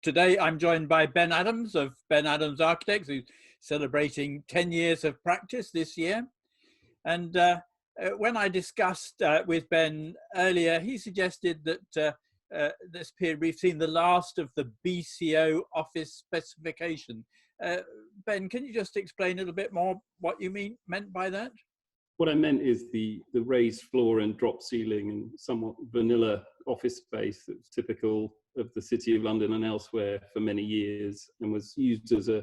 Today, I'm joined by Ben Adams of Ben Adams Architects, who's celebrating 10 years of practice this year. And when I discussed with Ben earlier, he suggested that this period we've seen the last of the BCO office specification. Ben, can you just explain a little bit more what you meant by that? What I meant is the raised floor and drop ceiling and somewhat vanilla office space that's typical of the City of London and elsewhere for many years, and was used as a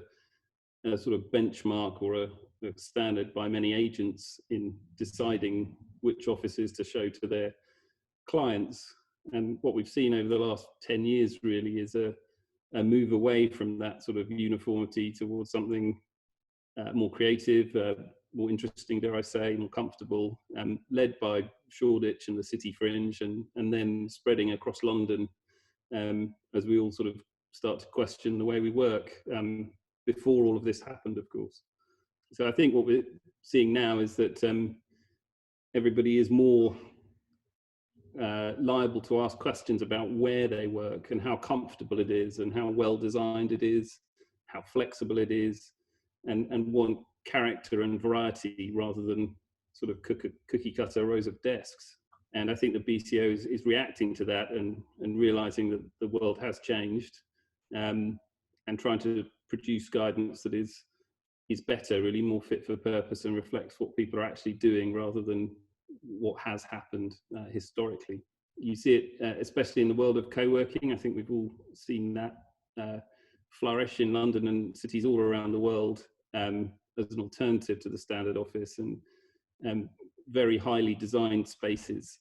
sort of benchmark or a standard by many agents in deciding which offices to show to their clients. And what we've seen over the last 10 years really is a move away from that sort of uniformity towards something more creative, more interesting, dare I say, more comfortable, led by Shoreditch and the City Fringe, and then spreading across London as we all sort of start to question the way we work, before all of this happened, of course. So I think what we're seeing now is that everybody is more liable to ask questions about where they work and how comfortable it is and how well designed it is, how flexible it is, and want character and variety rather than sort of cookie cutter rows of desks. And I think the BCO is reacting to that and realizing that the world has changed, and trying to produce guidance that is better, really more fit for purpose and reflects what people are actually doing rather than what has happened historically. You see it especially in the world of co-working. I think we've all seen that flourish in London and cities all around the world as an alternative to the standard office, and very highly designed spaces,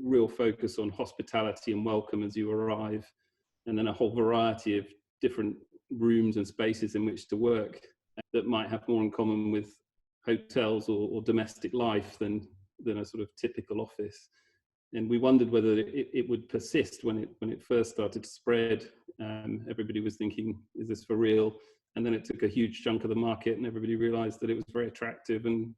real focus on hospitality and welcome as you arrive, and then a whole variety of different rooms and spaces in which to work that might have more in common with hotels or domestic life than a sort of typical office. And we wondered whether it would persist when it first started to spread. Everybody was thinking, is this for real? And then it took a huge chunk of the market, and everybody realized that it was very attractive and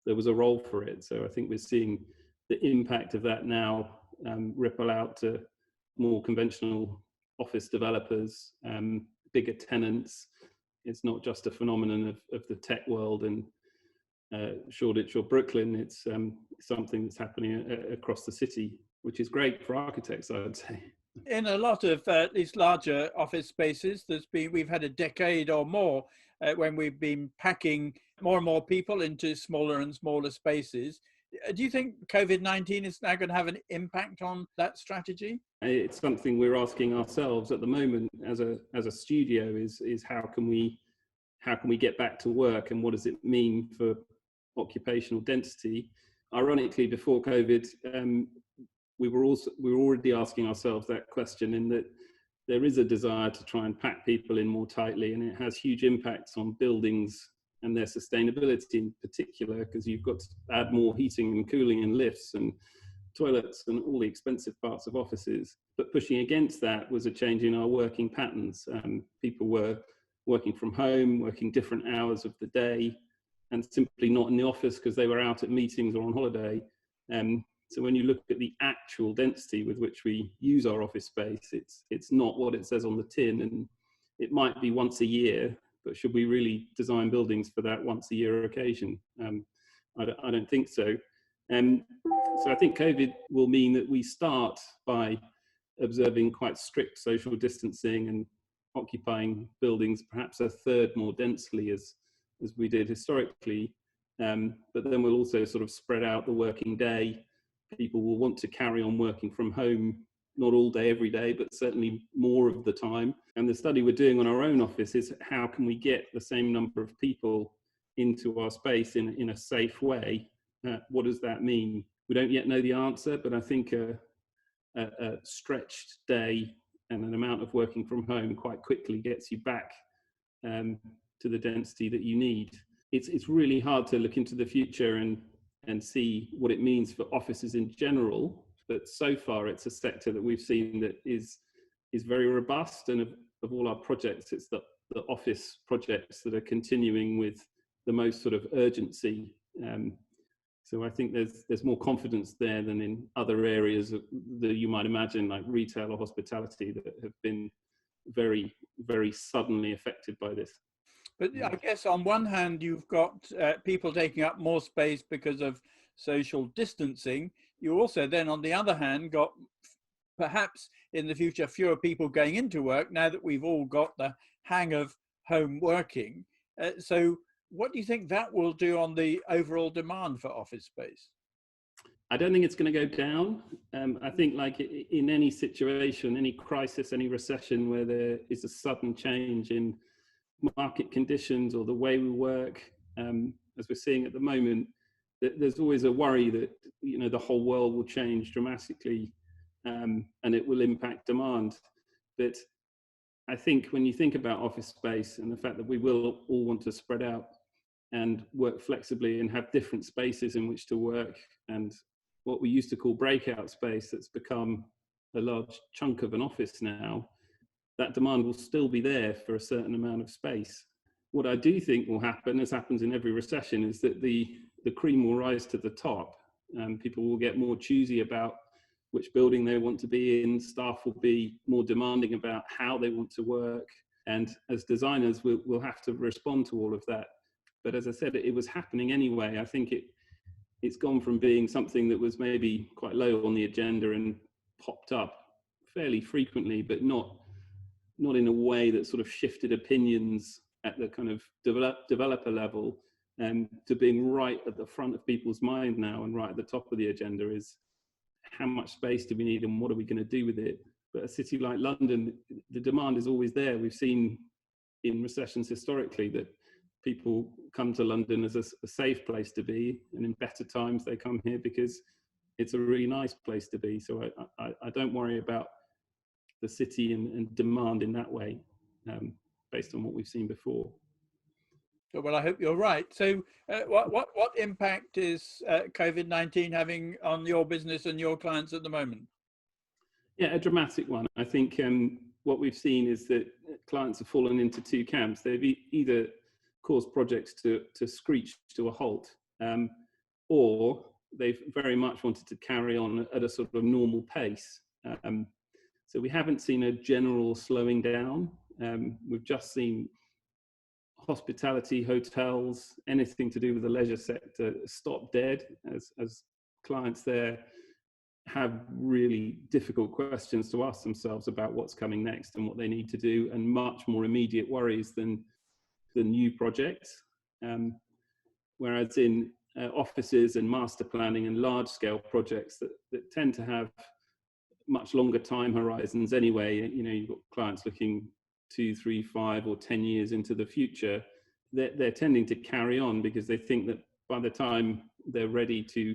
there was a role for it. So I think we're seeing the impact of that now ripple out to more conventional office developers, bigger tenants. It's not just a phenomenon of the tech world in Shoreditch or Brooklyn. It's something that's happening across the city, which is great for architects, I would say. In a lot of these larger office spaces, we've had a decade or more when we've been packing more and more people into smaller and smaller spaces. Do you think COVID-19 is now going to have an impact on that strategy? It's something we're asking ourselves at the moment as a studio is how can we get back to work, and what does it mean for occupational density? Ironically, before COVID, we were already asking ourselves that question, in that there is a desire to try and pack people in more tightly, and it has huge impacts on buildings and their sustainability in particular, because you've got to add more heating and cooling and lifts and toilets and all the expensive parts of offices. But pushing against that was a change in our working patterns. People were working from home, working different hours of the day, and simply not in the office because they were out at meetings or on holiday. So when you look at the actual density with which we use our office space, it's not what it says on the tin, and it might be once a year, but should we really design buildings for that once a year occasion? I don't think so. So I think COVID will mean that we start by observing quite strict social distancing and occupying buildings perhaps a third more densely as we did historically. But then we'll also sort of spread out the working day. People will want to carry on working from home, not all day, every day, but certainly more of the time. And the study we're doing on our own office is how can we get the same number of people into our space in a safe way? What does that mean? We don't yet know the answer, but I think a stretched day and an amount of working from home quite quickly gets you back to the density that you need. It's really hard to look into the future and see what it means for offices in general, but so far it's a sector that we've seen that is very robust, and of all our projects, it's the office projects that are continuing with the most sort of urgency. So I think there's more confidence there than in other areas that you might imagine, like retail or hospitality, that have been very, very suddenly affected by this. But I guess on one hand, you've got people taking up more space because of social distancing. You also then, on the other hand, got perhaps in the future fewer people going into work now that we've all got the hang of home working. So what do you think that will do on the overall demand for office space? I don't think it's going to go down. I think, like in any situation, any crisis, any recession where there is a sudden change in market conditions or the way we work, as we're seeing at the moment, there's always a worry that the whole world will change dramatically, and it will impact demand. But I think when you think about office space and the fact that we will all want to spread out and work flexibly and have different spaces in which to work, and what we used to call breakout space that's become a large chunk of an office now, that demand will still be there for a certain amount of space. What I do think will happen, as happens in every recession, is that the cream will rise to the top. People will get more choosy about which building they want to be in. Staff will be more demanding about how they want to work. And as designers, we'll have to respond to all of that. But as I said, it was happening anyway. I think it's gone from being something that was maybe quite low on the agenda and popped up fairly frequently, but not in a way that sort of shifted opinions at the kind of developer level, to being right at the front of people's mind now and right at the top of the agenda is how much space do we need and what are we going to do with it. But a city like London, the demand is always there. We've seen in recessions historically that people come to London as a safe place to be, and in better times they come here because it's a really nice place to be. So I don't worry about the city and demand in that way, based on what we've seen before. Well, I hope you're right. So what impact is COVID-19 having on your business and your clients at the moment? Yeah, a dramatic one. I think what we've seen is that clients have fallen into two camps. They've either caused projects to screech to a halt, or they've very much wanted to carry on at a sort of normal pace. So we haven't seen a general slowing down. We've just seen hospitality, hotels, anything to do with the leisure sector stop dead as clients there have really difficult questions to ask themselves about what's coming next and what they need to do, and much more immediate worries than the new projects. Whereas in offices and master planning and large scale projects that tend to have much longer time horizons anyway, you've got clients looking 2, 3, 5 or 10 years into the future, they're tending to carry on because they think that by the time they're ready to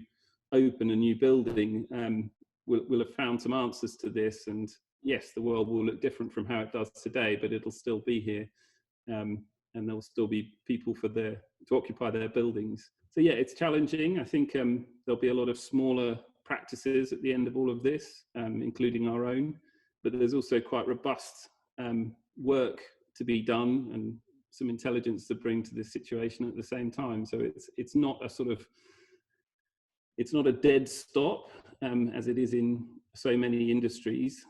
open a new building, we'll have found some answers to this. And yes, the world will look different from how it does today, but it'll still be here. And there'll still be people to occupy their buildings. So yeah, it's challenging. I think there'll be a lot of smaller practices at the end of all of this, including our own, but there's also quite robust work to be done and some intelligence to bring to this situation at the same time. So it's not a dead stop, as it is in so many industries,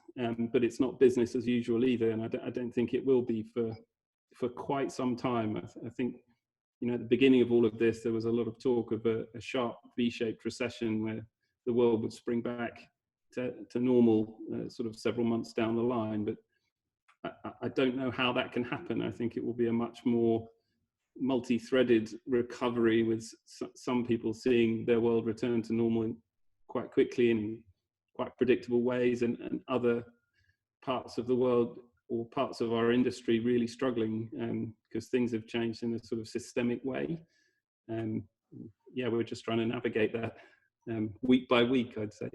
but it's not business as usual either, and I don't think it will be for quite some time. I think at the beginning of all of this, there was a lot of talk of a sharp V-shaped recession where the world would spring back to normal sort of several months down the line, but I don't know how that can happen. I think it will be a much more multi-threaded recovery, with some people seeing their world return to normal quite quickly in quite predictable ways, and other parts of the world or parts of our industry really struggling because things have changed in a sort of systemic way. Yeah, we're just trying to navigate that week by week, I'd say.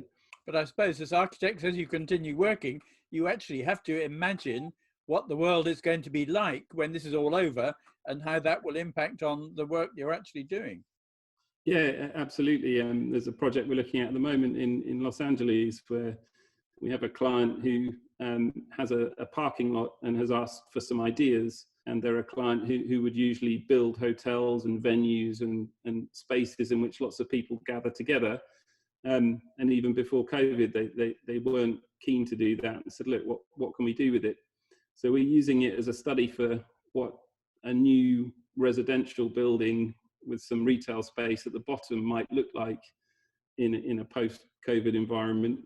But I suppose as architects, as you continue working, you actually have to imagine what the world is going to be like when this is all over and how that will impact on the work you're actually doing. Yeah, absolutely. There's a project we're looking at the moment in Los Angeles where we have a client who has a parking lot and has asked for some ideas. And they're a client who would usually build hotels and venues and spaces in which lots of people gather together. And even before COVID, they weren't keen to do that and said, look, what can we do with it? So we're using it as a study for what a new residential building with some retail space at the bottom might look like in a post-COVID environment.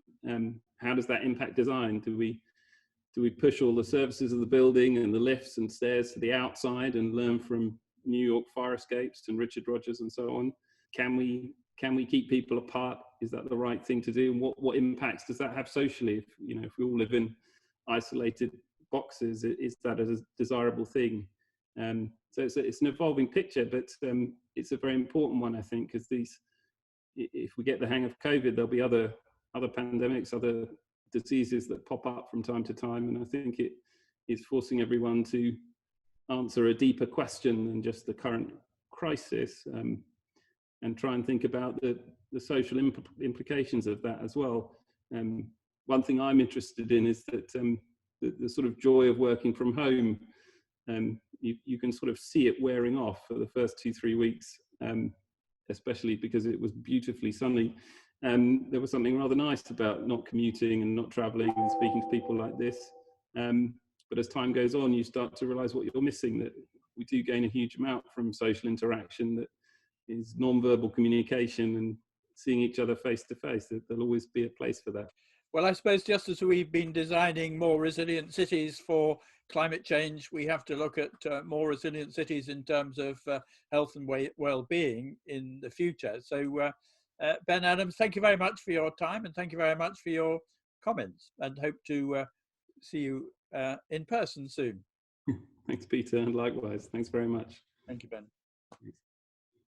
How does that impact design? Do we push all the services of the building and the lifts and stairs to the outside and learn from New York fire escapes and Richard Rogers and so on? Can we keep people apart? Is that the right thing to do? And what impacts does that have socially? If we all live in isolated boxes, is that a desirable thing? So it's an evolving picture, but it's a very important one, I think, because if we get the hang of COVID, there'll be other pandemics, other diseases that pop up from time to time, and I think it is forcing everyone to answer a deeper question than just the current crisis, and try and think about the social implications of that as well. One thing I'm interested in is that the sort of joy of working from home, you can sort of see it wearing off for the first 2-3 weeks, especially because it was beautifully sunny. There was something rather nice about not commuting and not traveling and speaking to people like this. But as time goes on, you start to realize what you're missing, that we do gain a huge amount from social interaction that is non-verbal communication and seeing each other face to face. There'll always be a place for that. Well, I suppose just as we've been designing more resilient cities for climate change, we have to look at more resilient cities in terms of health and well-being in the future. So Ben Adams, thank you very much for your time, and thank you very much for your comments, and hope to see you in person soon. Thanks, Peter, and likewise. Thanks very much. Thank you, Ben.